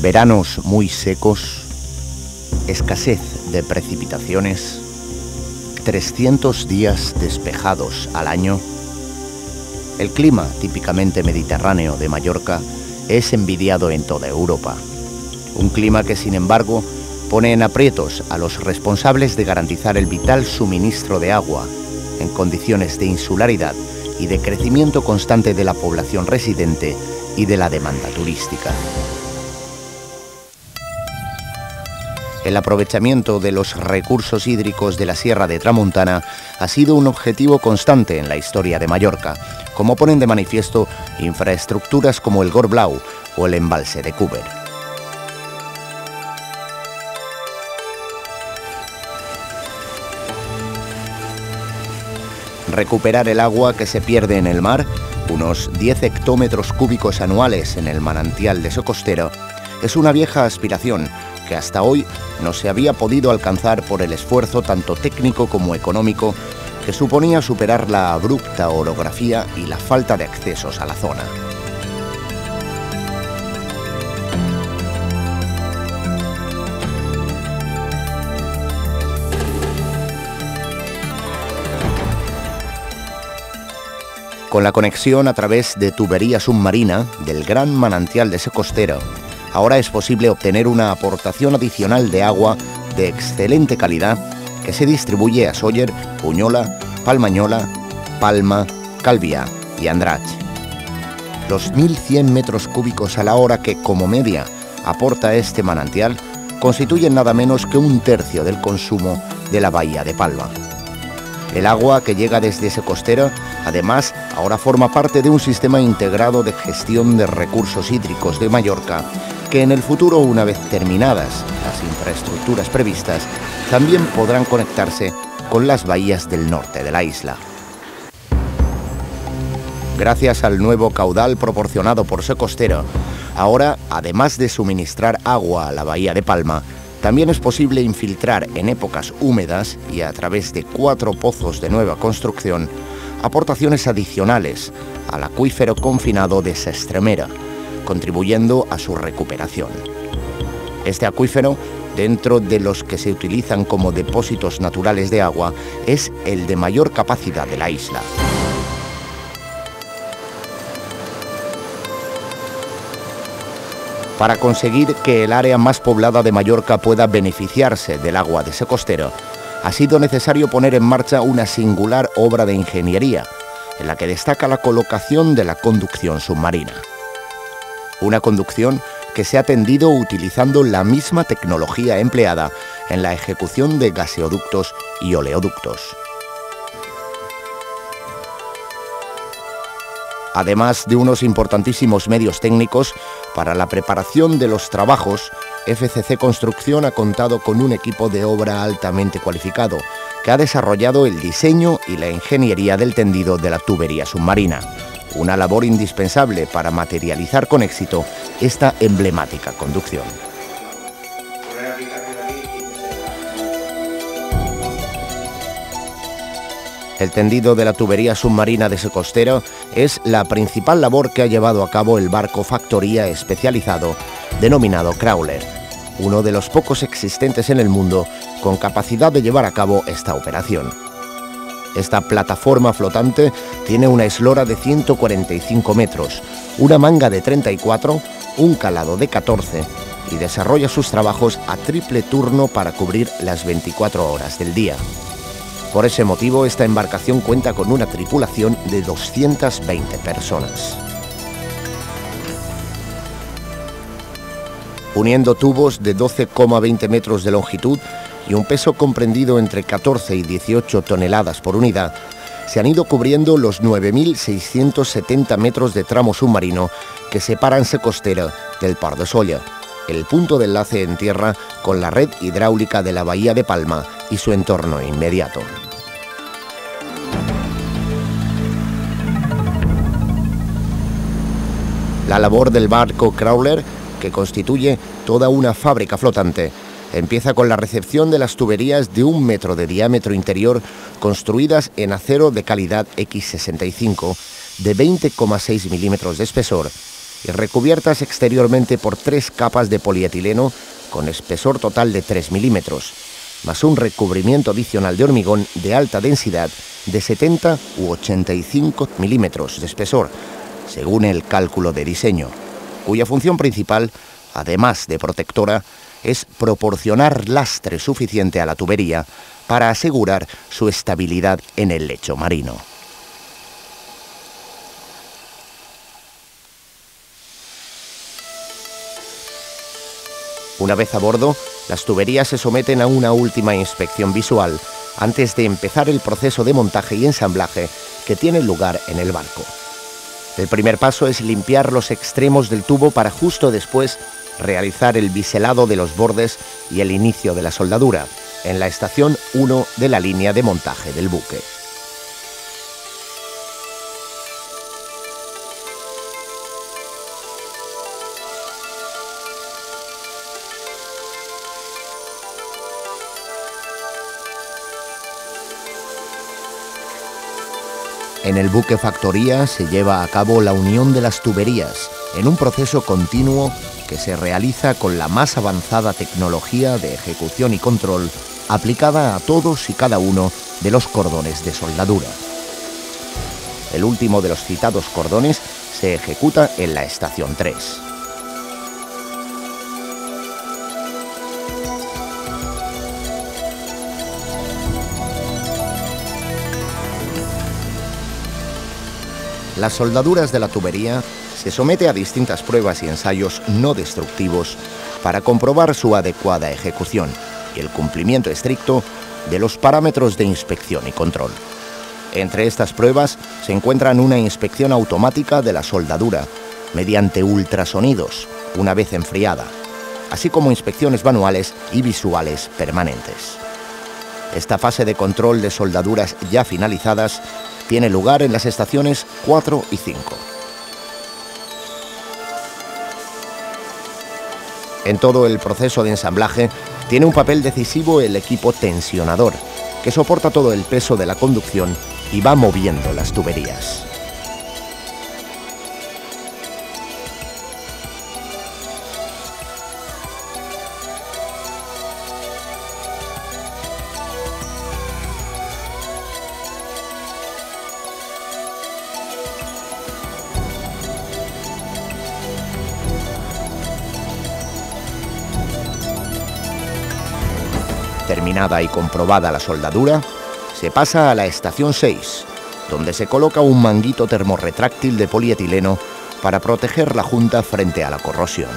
Veranos muy secos, escasez de precipitaciones, 300 días despejados al año. El clima típicamente mediterráneo de Mallorca es envidiado en toda Europa. Un clima que, sin embargo, pone en aprietos a los responsables de garantizar el vital suministro de agua en condiciones de insularidad y de crecimiento constante de la población residente y de la demanda turística. El aprovechamiento de los recursos hídricos de la Sierra de Tramuntana ha sido un objetivo constante en la historia de Mallorca, como ponen de manifiesto infraestructuras como el Gor Blau o el embalse de Cúber. Recuperar el agua que se pierde en el mar, unos 10 hectómetros cúbicos anuales en el manantial de Socostera, es una vieja aspiración que hasta hoy no se había podido alcanzar por el esfuerzo tanto técnico como económico que suponía superar la abrupta orografía y la falta de accesos a la zona. Con la conexión a través de tubería submarina del gran manantial de Socostera, ahora es posible obtener una aportación adicional de agua de excelente calidad que se distribuye a Sóller, Bunyola, Palmanyola, Palma, Calvià y Andratx. Los 1.100 metros cúbicos a la hora que, como media, aporta este manantial constituyen nada menos que un tercio del consumo de la bahía de Palma. El agua que llega desde Socostera, además, ahora forma parte de un sistema integrado de gestión de recursos hídricos de Mallorca, que en el futuro, una vez terminadas las infraestructuras previstas, también podrán conectarse con las bahías del norte de la isla. Gracias al nuevo caudal proporcionado por Socostera, ahora, además de suministrar agua a la bahía de Palma, también es posible infiltrar en épocas húmedas y a través de 4 pozos de nueva construcción aportaciones adicionales al acuífero confinado de Sestremera, contribuyendo a su recuperación. Este acuífero, dentro de los que se utilizan como depósitos naturales de agua, es el de mayor capacidad de la isla. Para conseguir que el área más poblada de Mallorca pueda beneficiarse del agua de Socostera, ha sido necesario poner en marcha una singular obra de ingeniería, en la que destaca la colocación de la conducción submarina. Una conducción que se ha tendido utilizando la misma tecnología empleada en la ejecución de gaseoductos y oleoductos. Además de unos importantísimos medios técnicos para la preparación de los trabajos, FCC Construcción ha contado con un equipo de obra altamente cualificado que ha desarrollado el diseño y la ingeniería del tendido de la tubería submarina, una labor indispensable para materializar con éxito esta emblemática conducción. El tendido de la tubería submarina de Socostera es la principal labor que ha llevado a cabo el barco factoría especializado denominado Crawler, uno de los pocos existentes en el mundo con capacidad de llevar a cabo esta operación. Esta plataforma flotante tiene una eslora de 145 metros, una manga de 34, un calado de 14 y desarrolla sus trabajos a triple turno para cubrir las 24 horas del día. Por ese motivo, esta embarcación cuenta con una tripulación de 220 personas. Uniendo tubos de 12,20 metros de longitud y un peso comprendido entre 14 y 18 toneladas por unidad, se han ido cubriendo los 9.670 metros de tramo submarino que separan Socostera del Port de Sóller, el punto de enlace en tierra con la red hidráulica de la bahía de Palma y su entorno inmediato. La labor del barco Crawler, que constituye toda una fábrica flotante, empieza con la recepción de las tuberías de 1 metro de diámetro interior construidas en acero de calidad X65 de 20,6 milímetros de espesor y recubiertas exteriormente por 3 capas de polietileno con espesor total de 3 milímetros, más un recubrimiento adicional de hormigón de alta densidad de 70 u 85 milímetros de espesor, según el cálculo de diseño, cuya función principal, además de protectora, es proporcionar lastre suficiente a la tubería para asegurar su estabilidad en el lecho marino. Una vez a bordo, las tuberías se someten a una última inspección visual antes de empezar el proceso de montaje y ensamblaje que tiene lugar en el barco. El primer paso es limpiar los extremos del tubo para justo después realizar el biselado de los bordes y el inicio de la soldadura en la estación 1 de la línea de montaje del buque. En el buque factoría se lleva a cabo la unión de las tuberías en un proceso continuo que se realiza con la más avanzada tecnología de ejecución y control aplicada a todos y cada uno de los cordones de soldadura. El último de los citados cordones se ejecuta en la estación 3. Las soldaduras de la tubería se somete a distintas pruebas y ensayos no destructivos para comprobar su adecuada ejecución y el cumplimiento estricto de los parámetros de inspección y control. Entre estas pruebas se encuentran una inspección automática de la soldadura mediante ultrasonidos, una vez enfriada, así como inspecciones manuales y visuales permanentes. Esta fase de control de soldaduras ya finalizadas tiene lugar en las estaciones 4 y 5. En todo el proceso de ensamblaje tiene un papel decisivo el equipo tensionador, que soporta todo el peso de la conducción y va moviendo las tuberías. Terminada y comprobada la soldadura, se pasa a la estación 6, donde se coloca un manguito termorretráctil de polietileno para proteger la junta frente a la corrosión.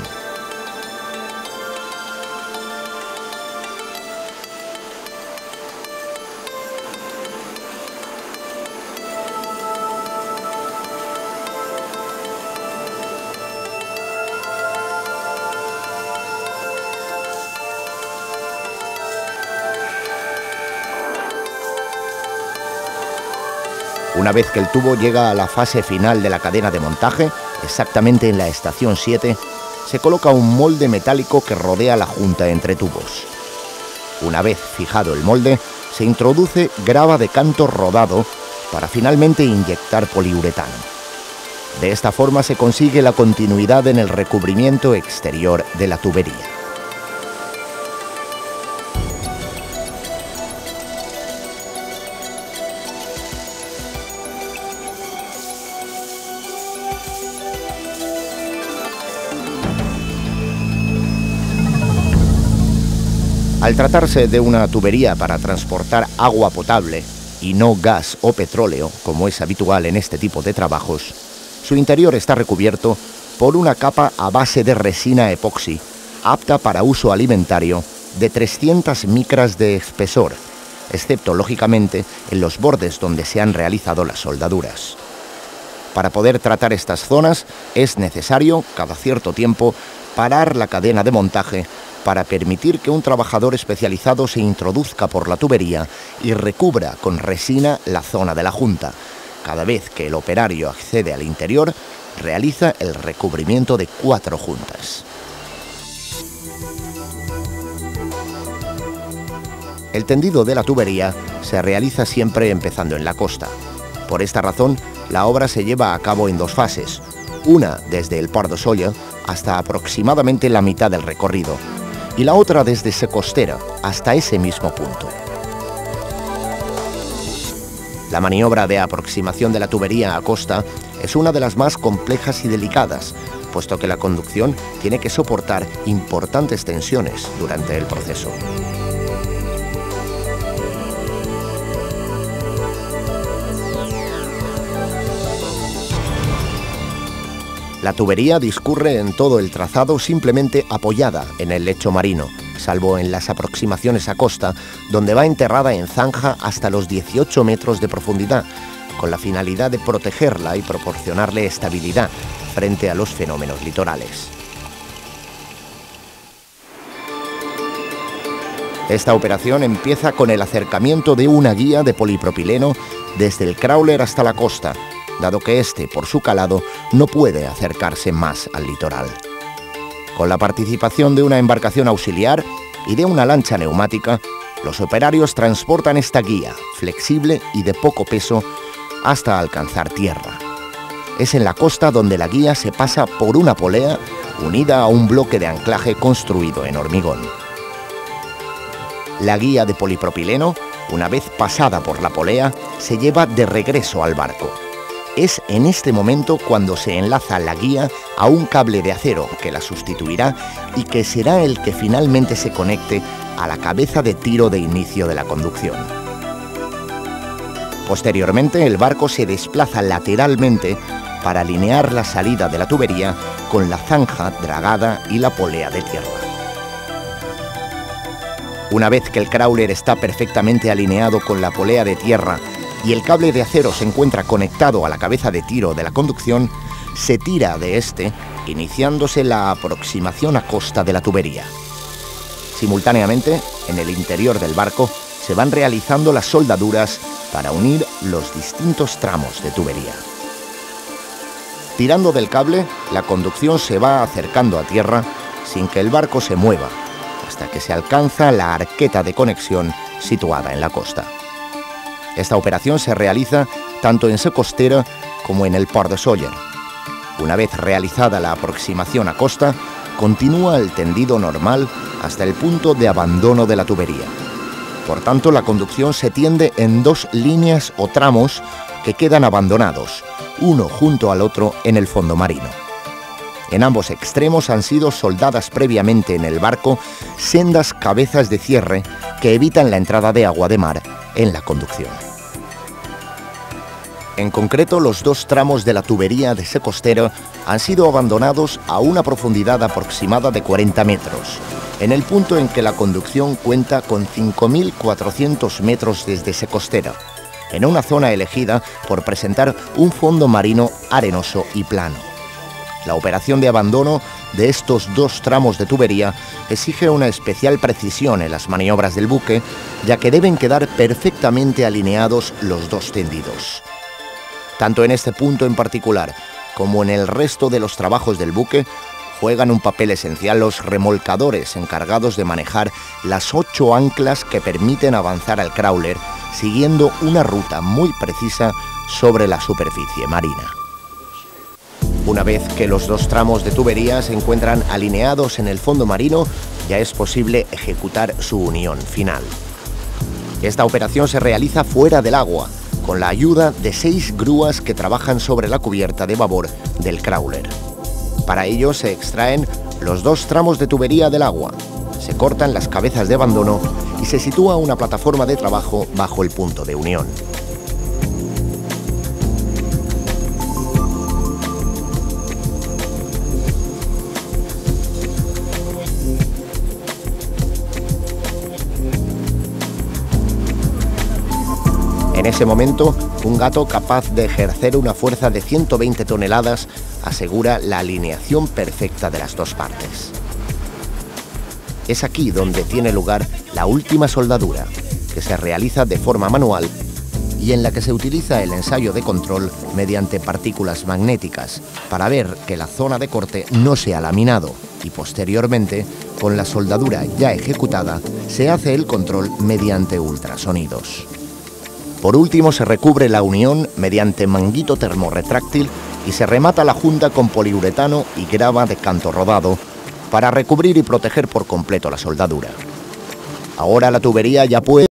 Una vez que el tubo llega a la fase final de la cadena de montaje, exactamente en la estación 7, se coloca un molde metálico que rodea la junta entre tubos. Una vez fijado el molde, se introduce grava de canto rodado para finalmente inyectar poliuretano. De esta forma se consigue la continuidad en el recubrimiento exterior de la tubería. Al tratarse de una tubería para transportar agua potable y no gas o petróleo, como es habitual en este tipo de trabajos, su interior está recubierto por una capa a base de resina epoxi, apta para uso alimentario, de 300 micras de espesor, excepto, lógicamente, en los bordes donde se han realizado las soldaduras. Para poder tratar estas zonas es necesario, cada cierto tiempo, parar la cadena de montaje para permitir que un trabajador especializado se introduzca por la tubería y recubra con resina la zona de la junta. Cada vez que el operario accede al interior, realiza el recubrimiento de 4 juntas. El tendido de la tubería se realiza siempre empezando en la costa. Por esta razón, la obra se lleva a cabo en 2 fases. una desde el Port de Sóller hasta aproximadamente la mitad del recorrido y la otra desde Sa Costera hasta ese mismo punto. La maniobra de aproximación de la tubería a costa es una de las más complejas y delicadas, puesto que la conducción tiene que soportar importantes tensiones durante el proceso. La tubería discurre en todo el trazado simplemente apoyada en el lecho marino, salvo en las aproximaciones a costa, donde va enterrada en zanja hasta los 18 metros de profundidad, con la finalidad de protegerla y proporcionarle estabilidad frente a los fenómenos litorales. Esta operación empieza con el acercamiento de una guía de polipropileno desde el crawler hasta la costa, dado que este, por su calado, no puede acercarse más al litoral. Con la participación de una embarcación auxiliar y de una lancha neumática, los operarios transportan esta guía, flexible y de poco peso, hasta alcanzar tierra. Es en la costa donde la guía se pasa por una polea unida a un bloque de anclaje construido en hormigón. La guía de polipropileno, una vez pasada por la polea, se lleva de regreso al barco. Es en este momento cuando se enlaza la guía a un cable de acero que la sustituirá y que será el que finalmente se conecte a la cabeza de tiro de inicio de la conducción. Posteriormente, el barco se desplaza lateralmente para alinear la salida de la tubería con la zanja dragada y la polea de tierra. Una vez que el crawler está perfectamente alineado con la polea de tierra y el cable de acero se encuentra conectado a la cabeza de tiro de la conducción, se tira de este, iniciándose la aproximación a costa de la tubería. Simultáneamente, en el interior del barco, se van realizando las soldaduras para unir los distintos tramos de tubería. Tirando del cable, la conducción se va acercando a tierra sin que el barco se mueva, hasta que se alcanza la arqueta de conexión situada en la costa. Esta operación se realiza tanto en Sa Costera como en el Port de Sóller. Una vez realizada la aproximación a costa, continúa el tendido normal hasta el punto de abandono de la tubería. Por tanto, la conducción se tiende en dos líneas o tramos que quedan abandonados, uno junto al otro en el fondo marino. En ambos extremos han sido soldadas previamente en el barco sendas cabezas de cierre que evitan la entrada de agua de mar en la conducción. En concreto, los dos tramos de la tubería de Sa Costera han sido abandonados a una profundidad aproximada de 40 metros, en el punto en que la conducción cuenta con 5.400 metros desde Sa Costera, en una zona elegida por presentar un fondo marino arenoso y plano. La operación de abandono de estos dos tramos de tubería exige una especial precisión en las maniobras del buque, ya que deben quedar perfectamente alineados los dos tendidos. Tanto en este punto en particular como en el resto de los trabajos del buque, juegan un papel esencial los remolcadores encargados de manejar las 8 anclas que permiten avanzar al crawler siguiendo una ruta muy precisa sobre la superficie marina. Una vez que los dos tramos de tubería se encuentran alineados en el fondo marino, ya es posible ejecutar su unión final. Esta operación se realiza fuera del agua, con la ayuda de 6 grúas que trabajan sobre la cubierta de babor del crawler. Para ello se extraen los dos tramos de tubería del agua, se cortan las cabezas de abandono y se sitúa una plataforma de trabajo bajo el punto de unión. En ese momento, un gato capaz de ejercer una fuerza de 120 toneladas asegura la alineación perfecta de las dos partes. Es aquí donde tiene lugar la última soldadura, que se realiza de forma manual y en la que se utiliza el ensayo de control mediante partículas magnéticas para ver que la zona de corte no se ha laminado y posteriormente, con la soldadura ya ejecutada, se hace el control mediante ultrasonidos. Por último, se recubre la unión mediante manguito termorretráctil y se remata la junta con poliuretano y grava de canto rodado para recubrir y proteger por completo la soldadura. Ahora la tubería ya puede